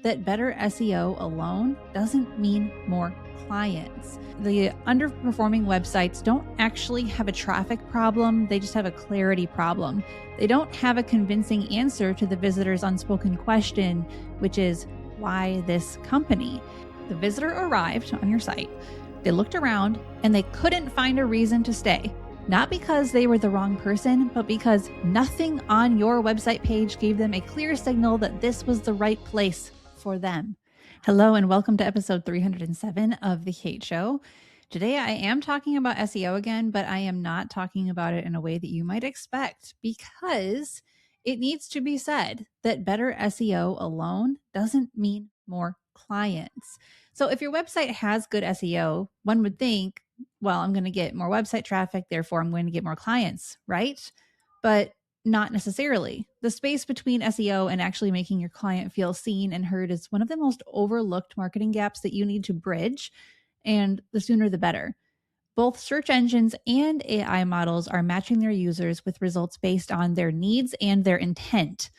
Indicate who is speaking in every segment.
Speaker 1: that better SEO alone doesn't mean more clients. The underperforming websites don't actually have a traffic problem, they just have a clarity problem. They don't have a convincing answer to the visitor's unspoken question, which is, why this company? The visitor arrived on your site, they looked around, and they couldn't find a reason to stay. Not because they were the wrong person, but because nothing on your website page gave them a clear signal that this was the right place for them. Hello, and welcome to episode 307 of The Kate Show. Today, I am talking about SEO again, but I am not talking about it in a way that you might expect, because it needs to be said that better SEO alone doesn't mean more clients. So if your website has good SEO, one would think, well, I'm going to get more website traffic, therefore I'm going to get more clients, right? But not necessarily. The space between SEO and actually making your client feel seen and heard is one of the most overlooked marketing gaps that you need to bridge, and the sooner the better. Both search engines and AI models are matching their users with results based on their needs and their intent.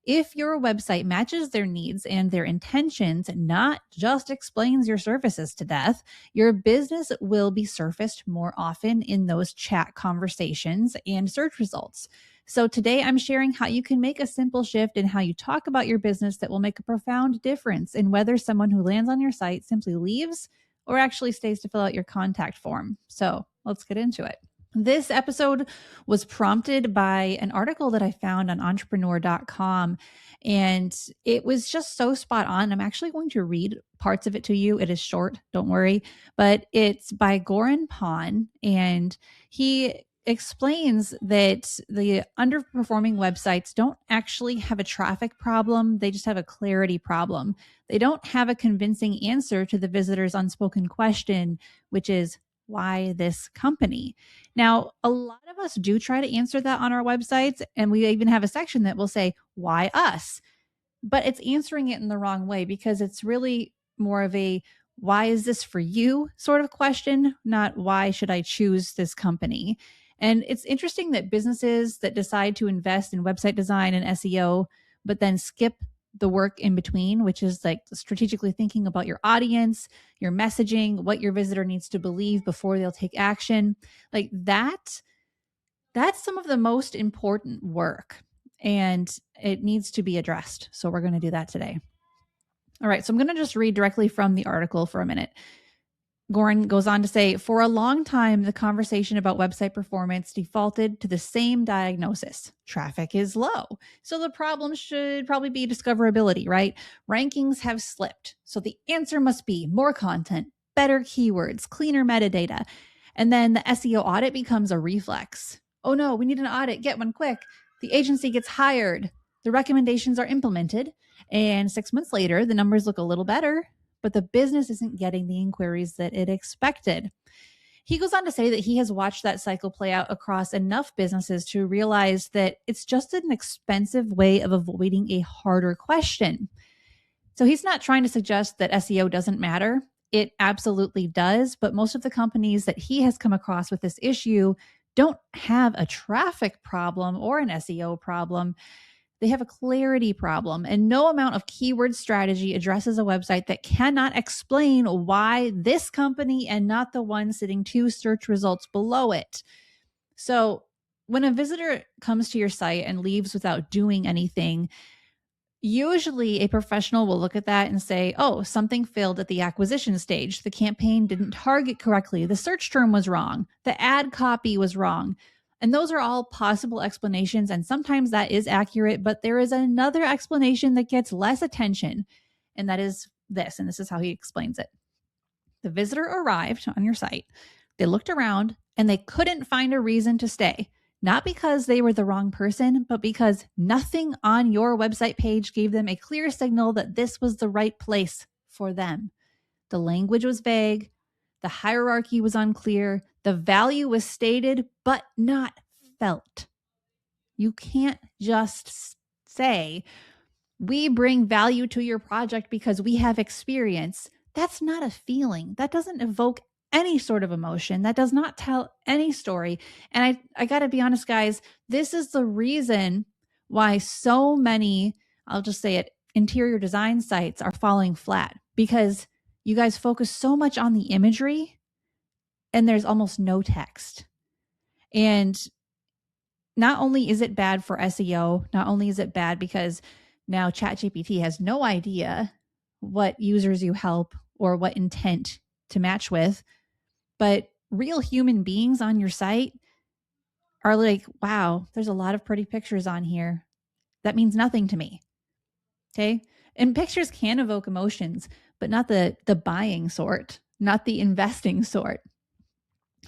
Speaker 1: If your website matches their needs and their intentions, not just explains your services to death, your business will be surfaced more often in those chat conversations and search results. So today I'm sharing how you can make a simple shift in how you talk about your business that will make a profound difference in whether someone who lands on your site simply leaves or actually stays to fill out your contact form. So let's get into it. This episode was prompted by an article that I found on entrepreneur.com, and it was just so spot on. I'm actually going to read parts of it to you. It is short, don't worry, but it's by Goran Pon, and he explains that the underperforming websites don't actually have a traffic problem, they just have a clarity problem. They don't have a convincing answer to the visitor's unspoken question, which is, why this company? Now, a lot of us do try to answer that on our websites, and we even have a section that will say, why us? But it's answering it in the wrong way, because it's really more of a, why is this for you sort of question, not why should I choose this company? And it's interesting that businesses that decide to invest in website design and SEO, but then skip the work in between, which is like strategically thinking about your audience, your messaging, what your visitor needs to believe before they'll take action, like that's some of the most important work, and it needs to be addressed. So we're going to do that today. All right, so I'm going to just read directly from the article for a minute. Goran goes on to say, for a long time, the conversation about website performance defaulted to the same diagnosis. Traffic is low. So the problem should probably be discoverability, right? Rankings have slipped. So the answer must be more content, better keywords, cleaner metadata. And then the SEO audit becomes a reflex. Oh no, we need an audit. Get one quick. The agency gets hired. The recommendations are implemented. And 6 months later, the numbers look a little better, but the business isn't getting the inquiries that it expected. He goes on to say that he has watched that cycle play out across enough businesses to realize that it's just an expensive way of avoiding a harder question. So he's not trying to suggest that SEO doesn't matter. It absolutely does, but most of the companies that he has come across with this issue don't have a traffic problem or an SEO problem. They have a clarity problem, and no amount of keyword strategy addresses a website that cannot explain why this company and not the one sitting 2 search results below it. So when a visitor comes to your site and leaves without doing anything, usually a professional will look at that and say, oh, something failed at the acquisition stage. The campaign didn't target correctly. The search term was wrong. The ad copy was wrong. And those are all possible explanations, and sometimes that is accurate, but there is another explanation that gets less attention, and that is this, and this is how he explains it. The visitor arrived on your site, they looked around, and they couldn't find a reason to stay. Not because they were the wrong person, but because nothing on your website page gave them a clear signal that this was the right place for them. The language was vague. The hierarchy was unclear. The value was stated, but not felt. You can't just say, we bring value to your project because we have experience. That's not a feeling. That doesn't evoke any sort of emotion. That does not tell any story. And I got to be honest, guys, this is the reason why so many, I'll just say it, interior design sites are falling flat because you guys focus so much on the imagery and there's almost no text. And not only is it bad for SEO, not only is it bad because now ChatGPT has no idea what users you help or what intent to match with, but real human beings on your site are like, wow, there's a lot of pretty pictures on here. That means nothing to me. Okay. And pictures can evoke emotions, but not the buying sort, not the investing sort.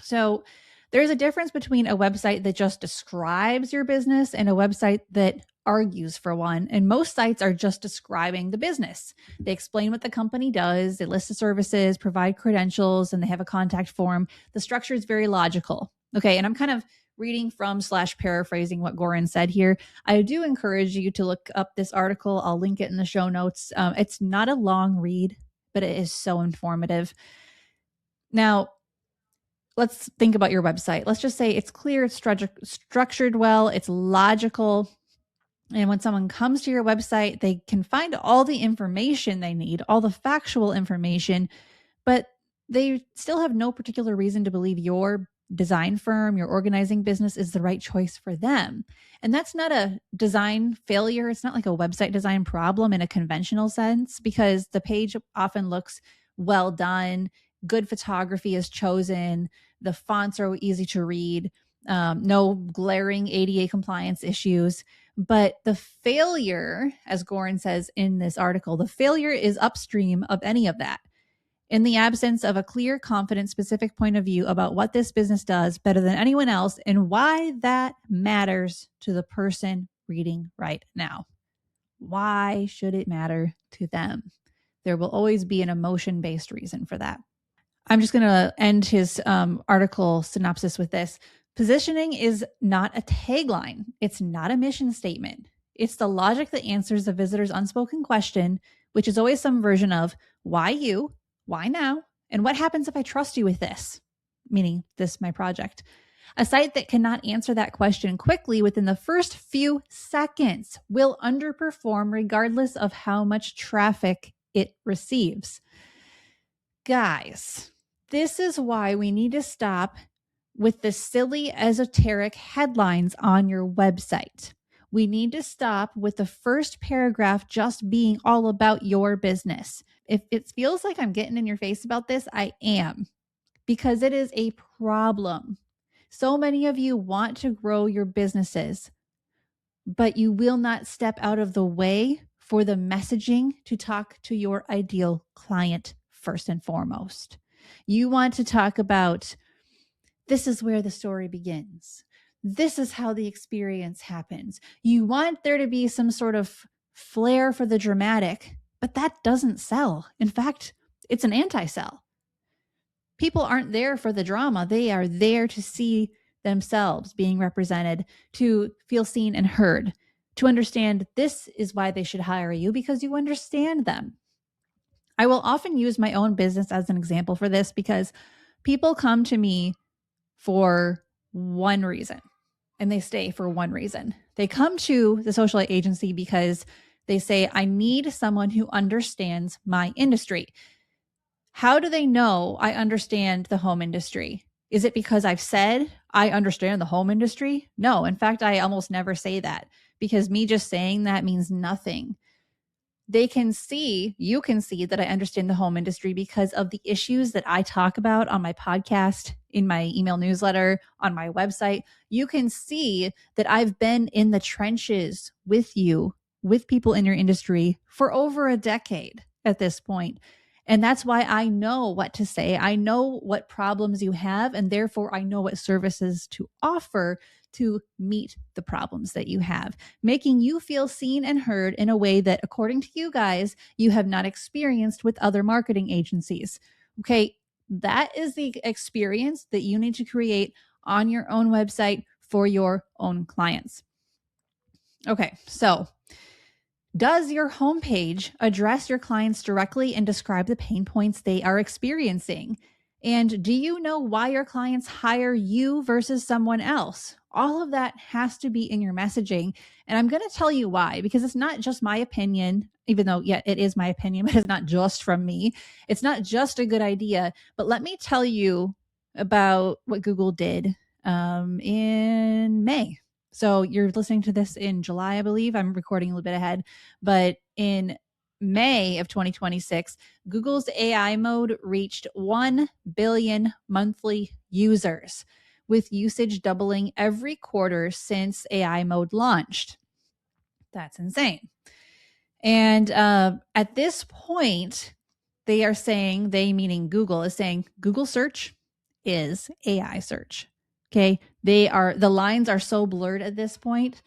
Speaker 1: So there's a difference between a website that just describes your business and a website that argues for one. And most sites are just describing the business. They explain what the company does, they list the services, provide credentials, and they have a contact form. The structure is very logical. Okay. And I'm kind of reading from / paraphrasing what Goran said here. I do encourage you to look up this article. I'll link it in the show notes. It's not a long read, but it is so informative. Now, let's think about your website. Let's just say it's clear, it's structured well, it's logical. And when someone comes to your website, they can find all the information they need, all the factual information, but they still have no particular reason to believe your design firm, your organizing business is the right choice for them. And that's not a design failure. It's not like a website design problem in a conventional sense, because the page often looks well done. Good photography is chosen. The fonts are easy to read. No glaring ADA compliance issues. But the failure, as Goran says in this article, the failure is upstream of any of that. In the absence of a clear, confident, specific point of view about what this business does better than anyone else and why that matters to the person reading right now. Why should it matter to them? There will always be an emotion-based reason for that. I'm just going to end his article synopsis with this. Positioning is not a tagline. It's not a mission statement. It's the logic that answers the visitor's unspoken question, which is always some version of why you, why now, and what happens if I trust you with this, meaning this, my project. A site that cannot answer that question quickly within the first few seconds will underperform regardless of how much traffic it receives. Guys, this is why we need to stop with the silly esoteric headlines on your website. We need to stop with the first paragraph just being all about your business. If it feels like I'm getting in your face about this, I am, because it is a problem. So many of you want to grow your businesses, but you will not step out of the way for the messaging to talk to your ideal client first and foremost. You want to talk about, this is where the story begins. This is how the experience happens. You want there to be some sort of flair for the dramatic, but that doesn't sell. In fact, it's an anti-sell. People aren't there for the drama. They are there to see themselves being represented, to feel seen and heard, to understand this is why they should hire you, because you understand them. I will often use my own business as an example for this, because people come to me for one reason and they stay for one reason. They come to the social agency because they say, I need someone who understands my industry. How do they know I understand the home industry? Is it because I've said I understand the home industry? No, in fact, I almost never say that, because me just saying that means nothing. They can see, you can see that I understand the home industry because of the issues that I talk about on my podcast, in my email newsletter, on my website. You can see that I've been in the trenches with you, with people in your industry for over a decade at this point. And that's why I know what to say. I know what problems you have, and therefore I know what services to offer to meet the problems that you have, making you feel seen and heard in a way that, according to you guys, you have not experienced with other marketing agencies. Okay, that is the experience that you need to create on your own website for your own clients. Okay, so does your homepage address your clients directly and describe the pain points they are experiencing? And do you know why your clients hire you versus someone else? All of that has to be in your messaging. And I'm going to tell you why, because it's not just my opinion. even though, yeah, it is my opinion, but it's not just from me. It's not just a good idea. But let me tell you about what Google did in May. So you're listening to this in July, I believe. I'm recording a little bit ahead. But in May of 2026, Google's AI mode reached 1 billion monthly users, with usage doubling every quarter since AI mode launched. That's insane. And at this point, they are saying, they meaning Google, is saying Google search is AI search. Okay. The lines are so blurred at this point.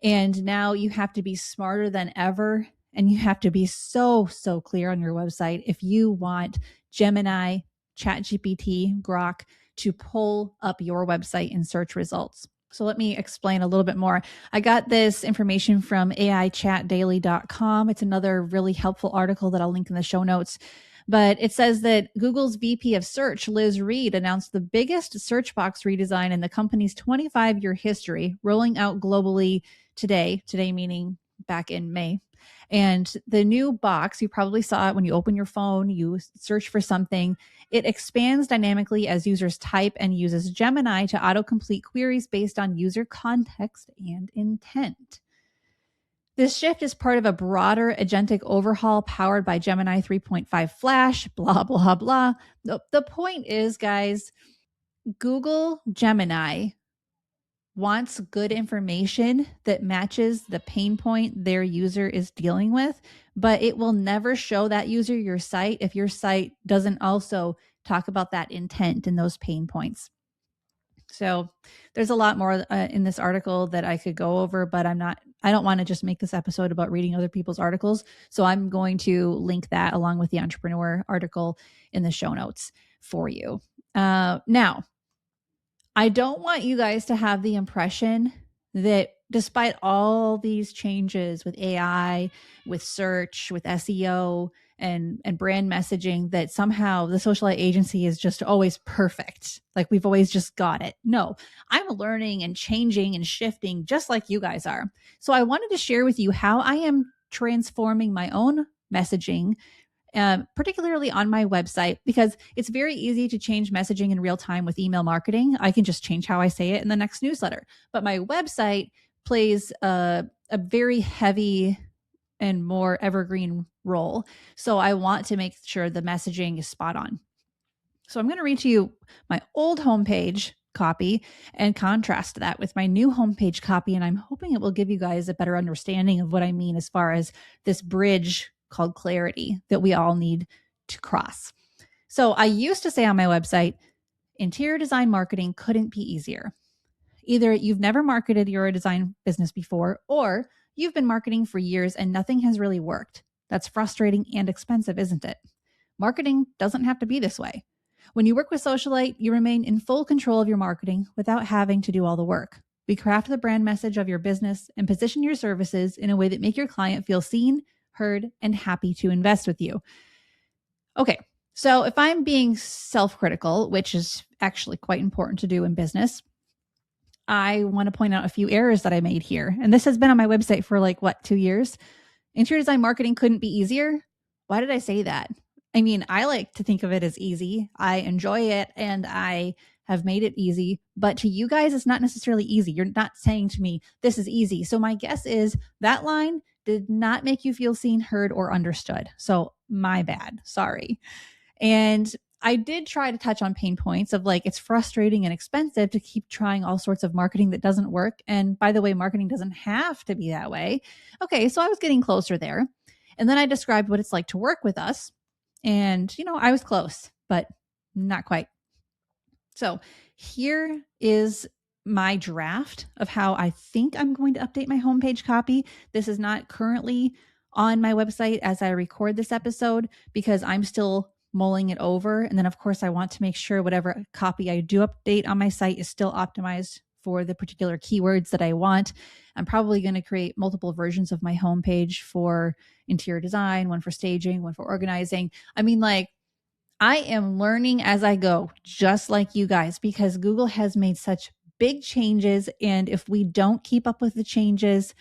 Speaker 1: And now you have to be smarter than ever. And you have to be so clear on your website if you want Gemini, ChatGPT, Grok to pull up your website in search results. So let me explain a little bit more. I got this information from AIChatDaily.com. It's another really helpful article that I'll link in the show notes. But it says that Google's VP of Search, Liz Reed, announced the biggest search box redesign in the company's 25-year history, rolling out globally today meaning back in May. And the new box, you probably saw it when you open your phone, you search for something. It expands dynamically as users type and uses Gemini to autocomplete queries based on user context and intent. This shift is part of a broader agentic overhaul powered by Gemini 3.5 Flash, blah, blah, blah. The point is, guys, Google Gemini wants good information that matches the pain point their user is dealing with, but it will never show that user your site if your site doesn't also talk about that intent and those pain points. So there's a lot more in this article that I could go over, but I don't want to just make this episode about reading other people's articles. So I'm going to link that along with the entrepreneur article in the show notes for you. Now, I don't want you guys to have the impression that despite all these changes with AI, with search, with SEO, and brand messaging, that somehow the socialite agency is just always perfect. Like we've always just got it. No, I'm learning and changing and shifting just like you guys are. So I wanted to share with you how I am transforming my own messaging, particularly on my website, because it's very easy to change messaging in real time with email marketing. I can just change how I say it in the next newsletter. But my website plays a very heavy and more evergreen role. So I want to make sure the messaging is spot on. So I'm going to read to you my old homepage copy and contrast that with my new homepage copy. And I'm hoping it will give you guys a better understanding of what I mean as far as this bridge called clarity that we all need to cross. So I used to say on my website, interior design marketing couldn't be easier. Either you've never marketed your design business before, or you've been marketing for years and nothing has really worked. That's frustrating and expensive, isn't it? Marketing doesn't have to be this way. When you work with Socialite, you remain in full control of your marketing without having to do all the work. We craft the brand message of your business and position your services in a way that make your client feel seen, heard, and happy to invest with you. Okay, so if I'm being self-critical, which is actually quite important to do in business, I want to point out a few errors that I made here. And this has been on my website for 2 years. Interior design marketing couldn't be easier. Why did I say that? I mean, I like to think of it as easy. I enjoy it and I have made it easy, but to you guys, it's not necessarily easy. You're not saying to me, this is easy. So my guess is that line did not make you feel seen, heard, or understood. So my bad, sorry. And I did try to touch on pain points of it's frustrating and expensive to keep trying all sorts of marketing that doesn't work. And by the way, marketing doesn't have to be that way. Okay, so I was getting closer there. And then I described what it's like to work with us. And, I was close, but not quite. So here is my draft of how I think I'm going to update my homepage copy. This is not currently on my website as I record this episode because I'm still mulling it over. And then of course I want to make sure whatever copy I do update on my site is still optimized for the particular keywords that I want. I'm probably going to create multiple versions of my homepage for interior design, one for staging, one for organizing. I mean, I am learning as I go, just like you guys, because Google has made such big changes. And if we don't keep up with the changes,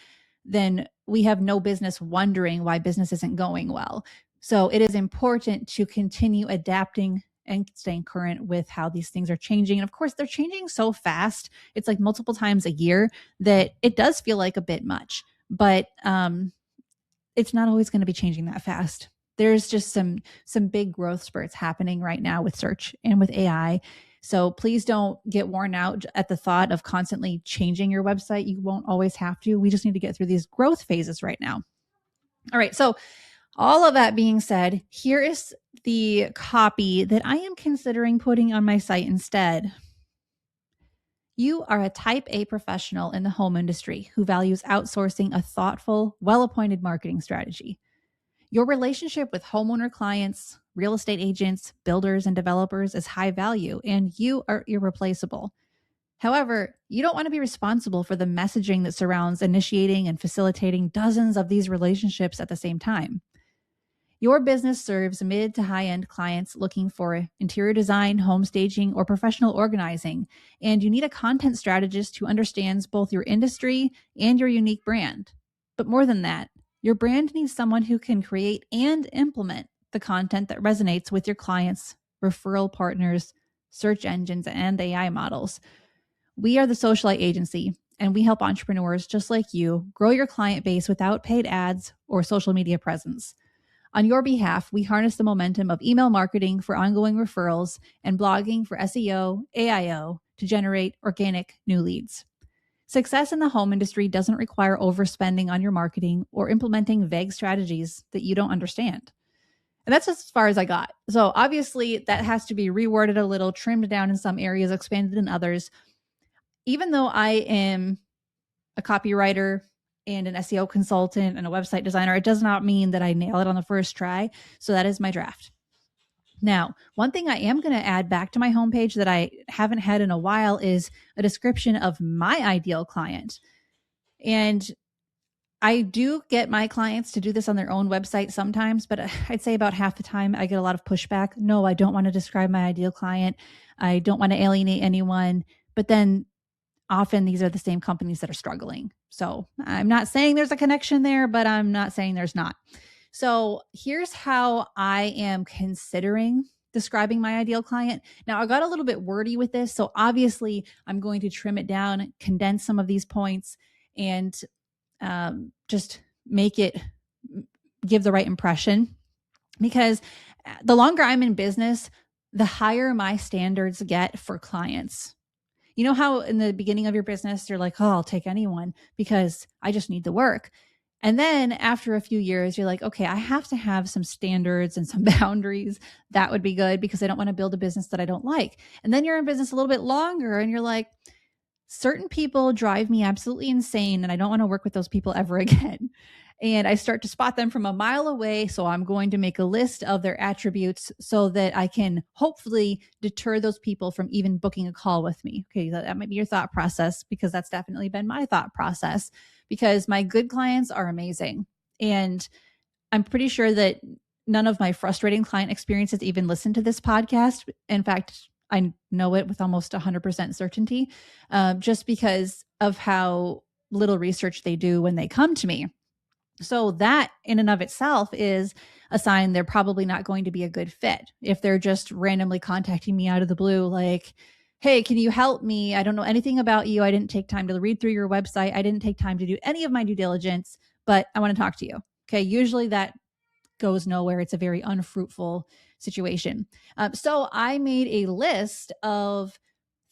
Speaker 1: then we have no business wondering why business isn't going well. So it is important to continue adapting and staying current with how these things are changing. And of course, they're changing so fast. It's like multiple times a year that it does feel like a bit much, but it's not always going to be changing that fast. There's just some big growth spurts happening right now with search and with AI. So please don't get worn out at the thought of constantly changing your website. You won't always have to. We just need to get through these growth phases right now. All right. So all of that being said, here is the copy that I am considering putting on my site instead. You are a type A professional in the home industry who values outsourcing a thoughtful, well-appointed marketing strategy. Your relationship with homeowner clients, real estate agents, builders, and developers is high value, and you are irreplaceable. However, you don't want to be responsible for the messaging that surrounds initiating and facilitating dozens of these relationships at the same time. Your business serves mid to high-end clients looking for interior design, home staging, or professional organizing, and you need a content strategist who understands both your industry and your unique brand. But more than that, your brand needs someone who can create and implement the content that resonates with your clients, referral partners, search engines, and AI models. We are the Socialite Agency, and we help entrepreneurs just like you grow your client base without paid ads or social media presence. On your behalf, we harness the momentum of email marketing for ongoing referrals and blogging for SEO, AIO to generate organic new leads. Success in the home industry doesn't require overspending on your marketing or implementing vague strategies that you don't understand. And that's as far as I got. So obviously that has to be reworded a little, trimmed down in some areas, expanded in others. Even though I am a copywriter and an SEO consultant and a website designer, it does not mean that I nail it on the first try. So that is my draft. Now, one thing I am going to add back to my homepage that I haven't had in a while is a description of my ideal client. And I do get my clients to do this on their own website sometimes, but I'd say about half the time I get a lot of pushback. No, I don't want to describe my ideal client. I don't want to alienate anyone. But then often these are the same companies that are struggling. So I'm not saying there's a connection there, but I'm not saying there's not. So here's how I am considering describing my ideal client. Now, I got a little bit wordy with this. So obviously I'm going to trim it down, condense some of these points, and just make it give the right impression. Because the longer I'm in business, the higher my standards get for clients. You know how in the beginning of your business, you're like, oh, I'll take anyone because I just need the work. And then after a few years, you're like, okay, I have to have some standards and some boundaries. That would be good because I don't want to build a business that I don't like. And then you're in business a little bit longer and you're like, certain people drive me absolutely insane and I don't want to work with those people ever again. And I start to spot them from a mile away. So I'm going to make a list of their attributes so that I can hopefully deter those people from even booking a call with me. Okay, that might be your thought process because that's definitely been my thought process because my good clients are amazing. And I'm pretty sure that none of my frustrating client experiences even listen to this podcast. In fact, I know it with almost 100% certainty just because of how little research they do when they come to me. So that in and of itself is a sign they're probably not going to be a good fit. If they're just randomly contacting me out of the blue, like, hey, can you help me? I don't know anything about you. I didn't take time to read through your website. I didn't take time to do any of my due diligence, but I want to talk to you. Okay. Usually that goes nowhere. It's a very unfruitful situation. So I made a list of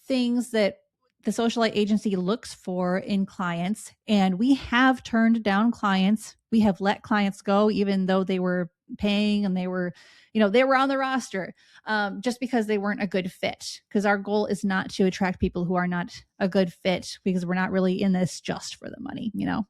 Speaker 1: things that the Socialite Agency looks for in clients, and we have turned down clients. We have let clients go, even though they were paying and they were on the roster, just because they weren't a good fit. Because our goal is not to attract people who are not a good fit, because we're not really in this just for the money, And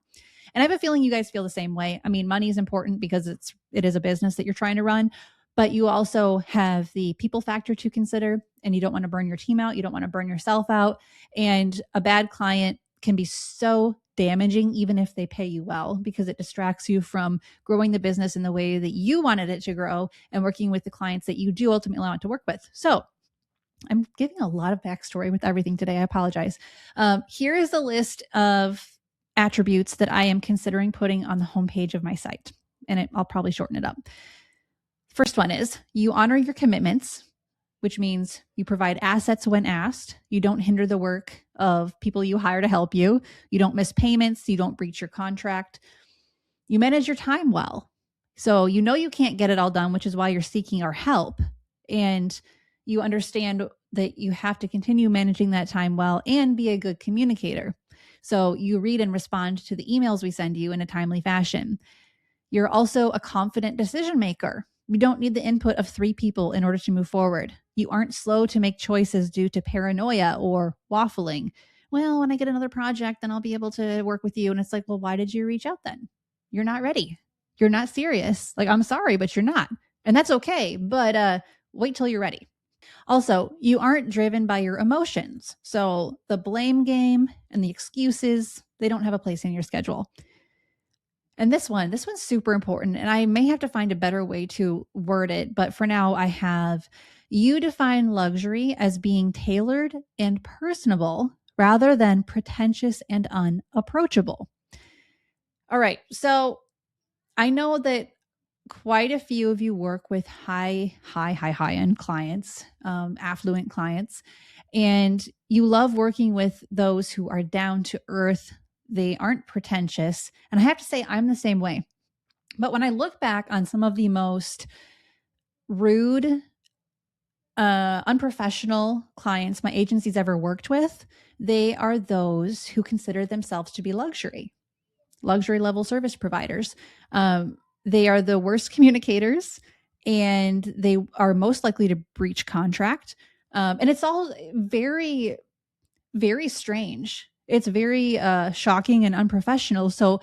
Speaker 1: I have a feeling you guys feel the same way. I mean, money is important because it is a business that you're trying to run, but you also have the people factor to consider, and you don't want to burn your team out. You don't want to burn yourself out. And a bad client can be so damaging, even if they pay you well, because it distracts you from growing the business in the way that you wanted it to grow and working with the clients that you do ultimately want to work with. So I'm giving a lot of backstory with everything today. I apologize. Here is the list of attributes that I am considering putting on the homepage of my site. And I'll probably shorten it up. First one is you honor your commitments, which means you provide assets when asked. You don't hinder the work of people you hire to help you. You don't miss payments. You don't breach your contract. You manage your time well. So you know you can't get it all done, which is why you're seeking our help. And you understand that you have to continue managing that time well and be a good communicator. So you read and respond to the emails we send you in a timely fashion. You're also a confident decision maker. You don't need the input of 3 people in order to move forward. You aren't slow to make choices due to paranoia or waffling. Well, when I get another project, then I'll be able to work with you. And it's like, well, why did you reach out then? You're not ready. You're not serious. Like, I'm sorry, but you're not. And that's okay. But wait till you're ready. Also, you aren't driven by your emotions. So the blame game and the excuses, they don't have a place in your schedule. And this one's super important. And I may have to find a better way to word it. But for now, I have you define luxury as being tailored and personable rather than pretentious and unapproachable. All right. So I know that quite a few of you work with high-end clients, affluent clients, and you love working with those who are down to earth. They aren't pretentious. And I have to say, I'm the same way. But when I look back on some of the most rude, unprofessional clients my agency's ever worked with, they are those who consider themselves to be luxury level service providers. They are the worst communicators, and they are most likely to breach contract. And it's all very, very strange. It's very shocking and unprofessional. So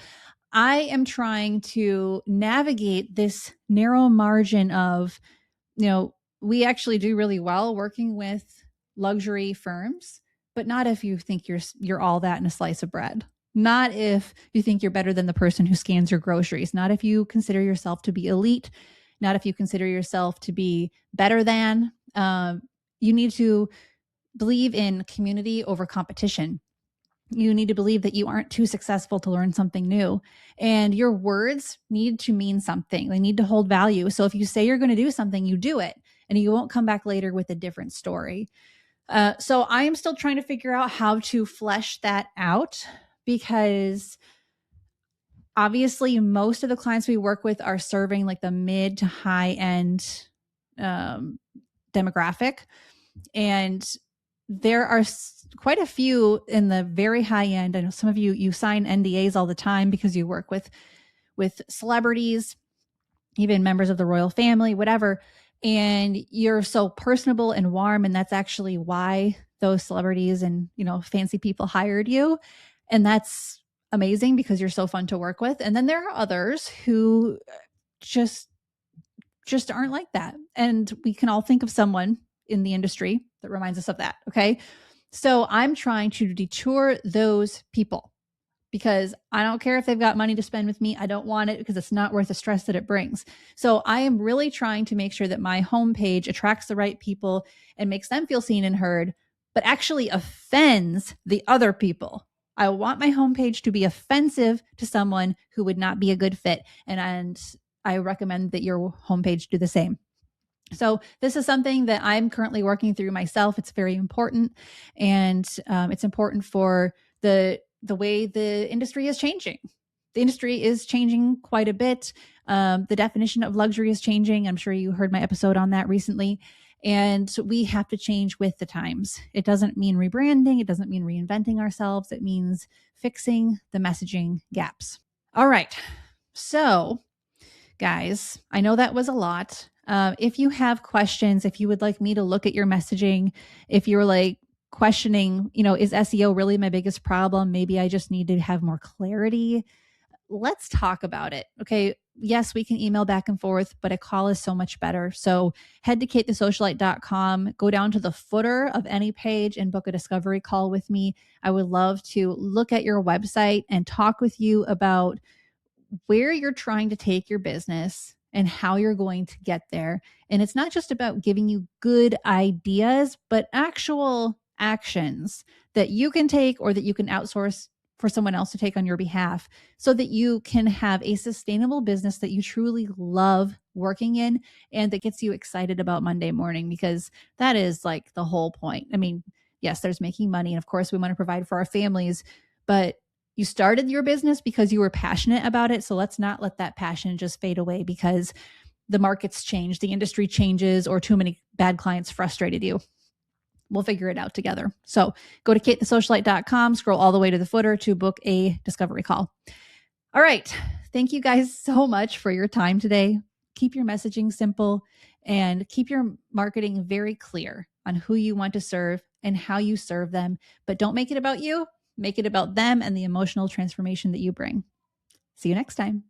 Speaker 1: I am trying to navigate this narrow margin of, we actually do really well working with luxury firms, but not if you think you're all that in a slice of bread. Not if you think you're better than the person who scans your groceries. Not if you consider yourself to be elite. Not if you consider yourself to be better than. You need to believe in community over competition. You need to believe that you aren't too successful to learn something new. And your words need to mean something. They need to hold value. So if you say you're going to do something, you do it. And you won't come back later with a different story. So I am still trying to figure out how to flesh that out, because obviously most of the clients we work with are serving like the mid to high end demographic. And there are quite a few in the very high end. I know some of you sign NDAs all the time because you work with celebrities, even members of the royal family, whatever. And you're so personable and warm. And that's actually why those celebrities and, fancy people hired you. And that's amazing because you're so fun to work with. And then there are others who just aren't like that. And we can all think of someone in the industry that reminds us of that. Okay. So I'm trying to detour those people, because I don't care if they've got money to spend with me. I don't want it because it's not worth the stress that it brings. So I am really trying to make sure that my homepage attracts the right people and makes them feel seen and heard, but actually offends the other people. I want my homepage to be offensive to someone who would not be a good fit. And I recommend that your homepage do the same. So this is something that I'm currently working through myself. It's very important. And it's important for the way the industry is changing. The industry is changing quite a bit. The definition of luxury is changing. I'm sure you heard my episode on that recently. And we have to change with the times. It doesn't mean rebranding. It doesn't mean reinventing ourselves. It means fixing the messaging gaps. All right. So, guys, I know that was a lot. If you have questions, if you would like me to look at your messaging, if you're like questioning, is SEO really my biggest problem? Maybe I just need to have more clarity. Let's talk about it. Okay. Yes, we can email back and forth, but a call is so much better. So head to katethesocialite.com, go down to the footer of any page and book a discovery call with me. I would love to look at your website and talk with you about where you're trying to take your business and how you're going to get there. And it's not just about giving you good ideas, but actual actions that you can take or that you can outsource for someone else to take on your behalf so that you can have a sustainable business that you truly love working in and that gets you excited about Monday morning, because that is like the whole point. I mean, yes, there's making money. And of course, we want to provide for our families, but you started your business because you were passionate about it. So let's not let that passion just fade away because the markets change, the industry changes, or too many bad clients frustrated you. We'll figure it out together. So go to katethesocialite.com, scroll all the way to the footer to book a discovery call. All right. Thank you guys so much for your time today. Keep your messaging simple and keep your marketing very clear on who you want to serve and how you serve them. But don't make it about you. Make it about them and the emotional transformation that you bring. See you next time.